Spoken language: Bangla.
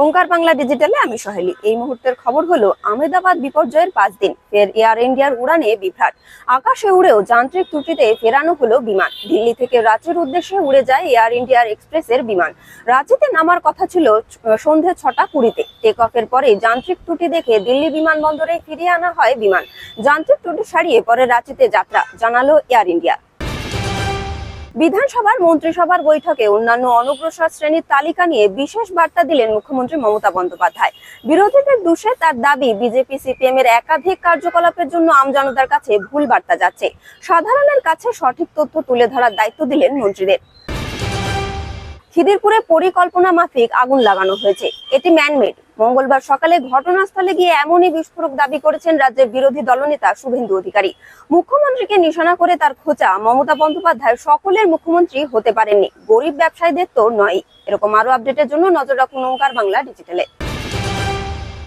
ওঙ্কার বাংলা ডিজিটালে আমি সহেলি। এই মুহূর্তের খবর হলো আহমেদাবাদ বিপর্যয়ের 5 দিন, ফের এয়ার ইন্ডিয়ার উড়ানে বিভ্রাট। আকাশে উড়েও যান্ত্রিক ত্রুটিতে ফেরানো হলো বিমান। দিল্লি থেকে রাঁচির উদ্দেশ্যে উড়ে যায় এয়ার ইন্ডিয়ার এক্সপ্রেসের বিমান। রাঁচিতে নামার কথা ছিল সন্ধ্যে 6টা 20-তে। টেক অফের পরে যান্ত্রিক ত্রুটি দেখে দিল্লি বিমানবন্দরে ফিরিয়ে আনা হয় বিমান। যান্ত্রিক ত্রুটি সারিয়ে পরে রাঁচিতে যাত্রা, জানালো এয়ার ইন্ডিয়া। বিধানসভার মন্ত্রিসভার বৈঠকে অন্যান্য অনগ্রসর শ্রেণীর তালিকা নিয়ে বিশেষ বার্তা দিলেন মুখ্যমন্ত্রী মমতা বন্দ্যোপাধ্যায়। বিরোধীদের দোষে তার দাবি, বিজেপি সিপিএম এর একাধিক কার্যকলাপের জন্য আমজনতার কাছে ভুল বার্তা যাচ্ছে। সাধারণের কাছে সঠিক তথ্য তুলে ধরার দায়িত্ব দিলেন মন্ত্রীদের। খিদিরপুরে পরিকল্পনা মাফিক আগুন লাগানো হয়েছে, এটি ম্যানমেড। মঙ্গলবার সকালে ঘটনাস্থলে গিয়ে এমনই বিস্ফোরক দাবি করেছেন রাজ্যের বিরোধী দলনেতা শুভেন্দু অধিকারী। মুখ্যমন্ত্রীকে নিশানা করে তার খোঁচা, মমতা বন্দ্যোপাধ্যায় সকলের মুখ্যমন্ত্রী হতে পারেননি, গরিব ব্যবসায়ীদের তো নয়। এরকম আরো আপডেটের জন্য নজর রাখুন ওঙ্কার বাংলা ডিজিটালে।